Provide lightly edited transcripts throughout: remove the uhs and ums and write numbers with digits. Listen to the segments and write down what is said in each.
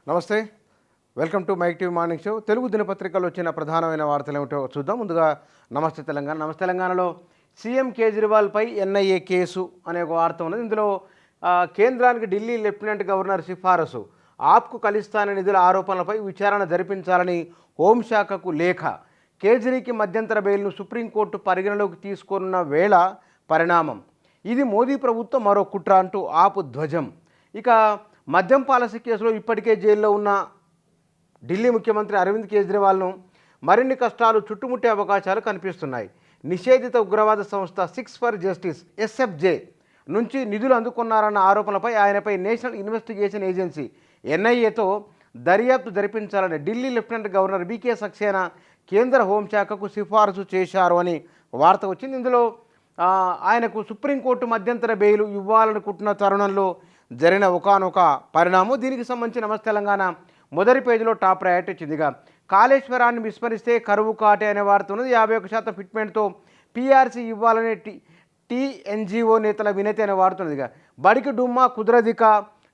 నమస్తే, welcome to Mic TV morning show. Telugu దినపత్రికల్లో వచ్చిన ప్రధానమైన వార్తలు ఏమిటో చూద్దాం. ముందుగా నమస్తే తెలంగాణ. నమస్తే తెలంగాణలో సీఎం కేజ్రీవాల్పై ఎన్ఐఏ కేసు అనే ఒక వార్త ఉన్నది. ఇందులో కేంద్రానికి ఢిల్లీ లెఫ్టినెంట్ గవర్నర్ సిఫారసు, ఆప్కు ఖలిస్తానీ నిధుల ఆరోపణలపై విచారణ జరిపించాలని హోంశాఖకు లేఖ, కేజ్రీకి మధ్యంతర బెయిల్ను సుప్రీంకోర్టు పరిగణలోకి తీసుకోనున్న వేళ పరిణామం, ఇది మోదీ ప్రభుత్వం మరో కుట్ర అంటూ ఆపు ధ్వజం. ఇక మద్యం పాలసీ కేసులో ఇప్పటికే జైల్లో ఉన్న ఢిల్లీ ముఖ్యమంత్రి అరవింద్ కేజ్రీవాల్ను మరిన్ని కష్టాలు చుట్టుముట్టే అవకాశాలు కనిపిస్తున్నాయి. నిషేధిత ఉగ్రవాద సంస్థ సిక్స్ ఫర్ జస్టిస్ ఎస్ఎఫ్జే నుంచి నిధులు అందుకున్నారన్న ఆరోపణలపై ఆయనపై నేషనల్ ఇన్వెస్టిగేషన్ ఏజెన్సీ ఎన్ఐఏతో దర్యాప్తు జరిపించాలని Delhi lieutenant governor B K Saxena కేంద్ర హోంశాఖకు సిఫారసు చేశారు అని వార్త వచ్చింది. ఇందులో ఆయనకు సుప్రీంకోర్టు మధ్యంతర బెయిల్ ఇవ్వాలనుకుంటున్న తరుణంలో జరిగిన ఒకానొక పరిణామం. దీనికి సంబంధించి నమస్తే తెలంగాణ మొదటి పేజీలో టాప్ ప్రయారిటీ ఇచ్చిందిగా. కాళేశ్వరాన్ని విస్మరిస్తే కరువు కాటే అనే వార్త ఉన్నది. 51% ఫిట్మెంట్తో పీఆర్సీ ఇవ్వాలనే టీఎన్జీఓ నేతల వినతి అనే వార్త ఉన్నదిగా. బడికి డుమ్మా కుదరదిక,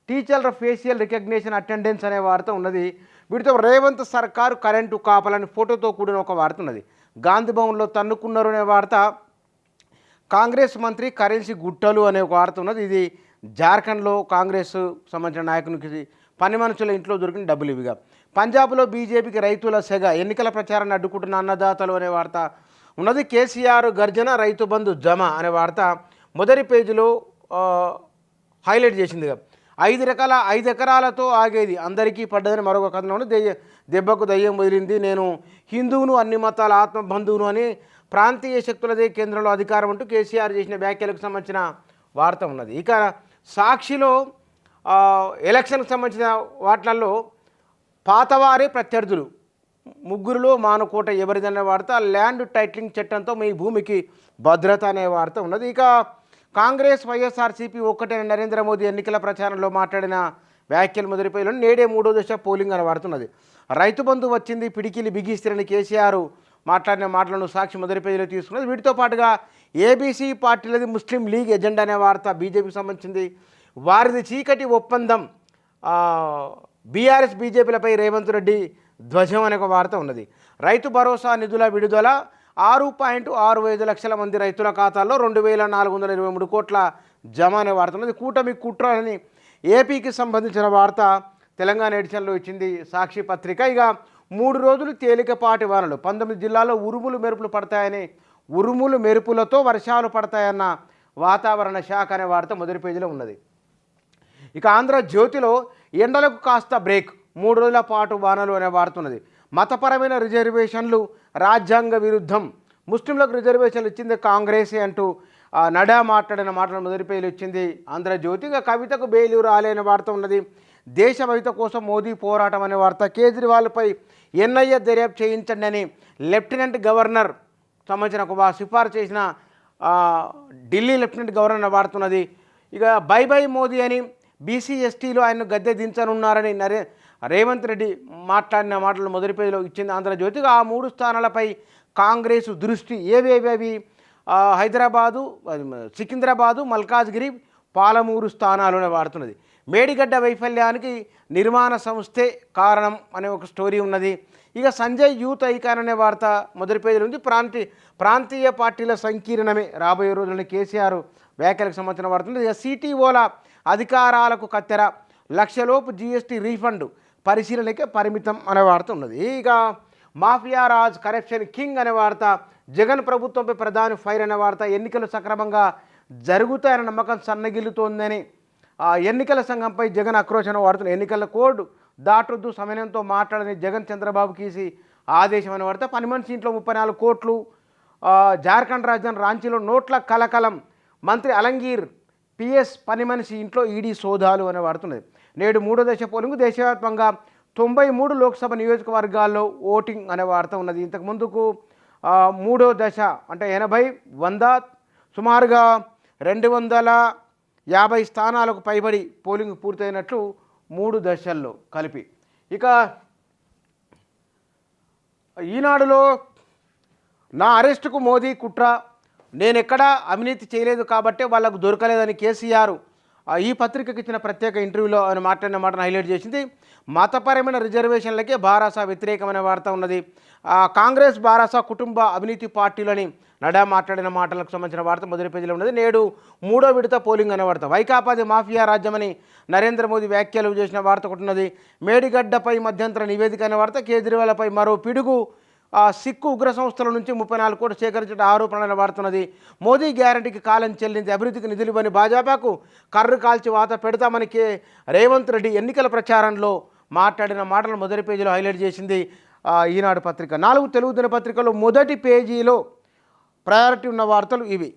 టీచర్ల ఫేషియల్ రికగ్నిషన్ అటెండెన్స్ అనే వార్త ఉన్నది. వీటితో రేవంత్ సర్కారు కరెంటు కాపాలని ఫోటోతో కూడిన ఒక వార్త ఉన్నది. గాంధీ భవన్లో తన్నుకున్నారు అనే వార్త, కాంగ్రెస్ మంత్రి కరెన్సీ గుట్టలు అనే ఒక వార్త ఉన్నది. ఇది జార్ఖండ్లో కాంగ్రెస్ సంబంధించిన నాయకునికి పని మనుషుల ఇంట్లో దొరికిన డబ్బులు ఇవిగా. పంజాబ్లో బీజేపీకి రైతుల సెగ, ఎన్నికల ప్రచారాన్ని అడ్డుకుంటున్న అన్నదాతలు అనే వార్త ఉన్నది. కేసీఆర్ గర్జన, రైతు బంధు జమ అనే వార్త మొదటి పేజీలో హైలైట్ చేసిందిగా. 5 ఎకరాలతో ఆగేది అందరికీ పడ్డదని మరొక కథనంలో దెబ్బకు దయ్యం వదిలింది, నేను హిందువును, అన్ని మతాల ఆత్మబంధువును అని ప్రాంతీయ శక్తులదే కేంద్రంలో అధికారం అంటూ కేసీఆర్ చేసిన వ్యాఖ్యలకు సంబంధించిన వార్త ఉన్నది. ఇక సాక్షిలో ఎలక్షన్కి సంబంధించిన వాటిలలో పాతవారే ప్రత్యర్థులు, ముగ్గురులో మానుకోట ఎవరిదనే వార్త, ల్యాండ్ టైటిలింగ్ చట్టంతో మీ భూమికి భద్రత అనే వార్త ఉన్నది. ఇక కాంగ్రెస్ వైఎస్ఆర్సీపీ ఒక్కటే నరేంద్ర మోదీ ఎన్నికల ప్రచారంలో మాట్లాడిన వ్యాఖ్యలు మొదటి పేజీలో. నేడే 3వ దశ పోలింగ్ అని వాడుతున్నది. రైతు బంధు వచ్చింది, పిడికిలి బిగిస్తారని కేసీఆర్ మాట్లాడిన మాటలను సాక్షి మొదటి పేజీలో తీసుకున్నది. వీటితో పాటుగా ఏబీసీ పార్టీలది ముస్లిం లీగ్ ఎజెండా అనే వార్త బీజేపీకి సంబంధించింది. వారిది చీకటి ఒప్పందం, బీఆర్ఎస్ బీజేపీలపై రేవంత్ రెడ్డి ధ్వజం అనే ఒక వార్త ఉన్నది. రైతు భరోసా నిధుల విడుదల, 6.65 లక్షల మంది రైతుల ఖాతాల్లో 2,423 కోట్ల జమ అనే వార్త ఉన్నది. కూటమి కుట్ర అని ఏపీకి సంబంధించిన వార్త తెలంగాణ ఎడిషన్లో ఇచ్చింది సాక్షి పత్రిక. ఇక 3 రోజులు తేలికపాటి వానలు, 19 జిల్లాల్లో ఉరుములు మెరుపులు పడతాయని, ఉరుములు మెరుపులతో వర్షాలు పడతాయన్న వాతావరణ శాఖ అనే వార్త మొదటి పేజీలో ఉన్నది. ఇక ఆంధ్రజ్యోతిలో ఎండలకు కాస్త బ్రేక్, 3 రోజుల పాటు వానలు అనే వార్త ఉన్నది. మతపరమైన రిజర్వేషన్లు రాజ్యాంగ విరుద్ధం, ముస్లింలకు రిజర్వేషన్లు ఇచ్చింది కాంగ్రెసే అంటూ నడా మాట్లాడిన మాటలు మొదటి పేజీలో ఇచ్చింది ఆంధ్రజ్యోతి. ఇక కవితకు బెయిల్ రాలేని వార్త ఉన్నది. దేశ భవిత కోసం మోదీ పోరాటం అనే వార్త, కేజ్రీవాల్పై ఎన్ఐఏ దర్యాప్తు చేయించండి అని లెఫ్టినెంట్ గవర్నర్ సంబంధించిన ఒక సిఫారసు చేసిన ఢిల్లీ లెఫ్టినెంట్ గవర్నర్ వాడుతున్నది. ఇక బై బై మోదీ అని బీసీ ఎస్టీలో ఆయన్ను గద్దె దించనున్నారని రేవంత్ రెడ్డి మాట్లాడిన మాటలు మొదటి పేజీలో ఇచ్చింది ఆంధ్రజ్యోతిగా. ఆ 3 స్థానాలపై కాంగ్రెస్ దృష్టి, ఏవేవి హైదరాబాదు, సికింద్రాబాదు, మల్కాజ్గిరి, పాలమూరు స్థానాలునే వాడుతున్నది. మేడిగడ్డ వైఫల్యానికి నిర్మాణ సంస్థే కారణం అనే ఒక స్టోరీ ఉన్నది. ఇక సంజయ్ యూత్ ఐకాన్ అనే వార్త మొదటి పేజీలో ఉంది. ప్రాంతీయ పార్టీల సంకీర్ణమే రాబోయే రోజుల్లో కేసీఆర్ వ్యాఖ్యలకు సంబంధించిన వార్త ఉంది. ఇక సిటీఓల అధికారాలకు కత్తెర, 1 లక్షలోపు జీఎస్టీ రీఫండ్ పరిశీలనకే పరిమితం అనే వార్త ఉన్నది. ఇక మాఫియా రాజ్, కరప్షన్ కింగ్ అనే వార్త, జగన్ ప్రభుత్వంపై ప్రధాని ఫైర్ అనే వార్త, ఎన్నికలు సక్రమంగా జరుగుతాయన్న నమ్మకం సన్నగిల్లుతోందని ఎన్నికల సంఘంపై జగన్ ఆక్రోశం వాడుతున్న, ఎన్నికల కోడ్ దాటొద్దు, సమయంతో మాట్లాడని జగన్ చంద్రబాబు కీసి ఆదేశం అని వార్త, పని మనిషి ఇంట్లో 34 కోట్లు, జార్ఖండ్ రాజధాని రాంచీలో నోట్ల కలకలం, మంత్రి అలంగీర్ పిఎస్ పని మనిషి ఇంట్లో ఈడీ సోదాలు అనే వాడుతున్నది. నేడు 3వ దశ పోలింగ్, దేశవ్యాప్తంగా 93 లోక్సభ నియోజకవర్గాల్లో ఓటింగ్ అనే వార్త ఉన్నది. ఇంతకు ముందుకు 3వ దశ అంటే 80, 100 సుమారుగా 250 స్థానాలకు పైబడి పోలింగ్ పూర్తయినట్లు 3 దశల్లో కలిపి. ఇక ఈనాడులో నా అరెస్టుకు మోదీ కుట్ర, నేనెక్కడా అవినీతి చేయలేదు కాబట్టే వాళ్ళకు దొరకలేదని కేసీఆర్ ఈ పత్రికకి ఇచ్చిన ప్రత్యేక ఇంటర్వ్యూలో ఆయన మాట్లాడిన మాటను హైలైట్ చేసింది. మతపరమైన రిజర్వేషన్లకే బారాస వ్యతిరేకమైన వార్త ఉన్నది. కాంగ్రెస్ బారాస కుటుంబ అవినీతి పార్టీలని నడ్డా మాట్లాడిన మాటలకు సంబంధించిన వార్త మొదటి పేజీలో ఉన్నది. నేడు 3వ విడత పోలింగ్ అనే వార్త. వైకాపాది మాఫియా రాజ్యమని నరేంద్ర మోదీ వ్యాఖ్యలు చేసిన వార్త ఒకటి ఉన్నది. మేడిగడ్డపై మధ్యంతర నివేదిక అనే వార్త. కేజ్రీవాల్పై మరో పిడుగు. సిక్కు ఉగ్ర సంస్థల నుంచి 34 కోట్లు సేకరించిన ఆరోపణల వాడుతున్నది. మోదీ గ్యారంటీకి కాలం చెల్లింది, అభివృద్ధికి నిధులు ఇవ్వని భాజపాకు కర్రు కాల్చి వాత పెడతామని రేవంత్ రెడ్డి ఎన్నికల ప్రచారంలో మాట్లాడిన మాటలు మొదటి పేజీలో హైలైట్ చేసింది ఈనాడు పత్రిక. 4 తెలుగు దినపత్రికలో మొదటి పేజీలో ప్రయారిటీ ఉన్న వార్తలు ఇవి.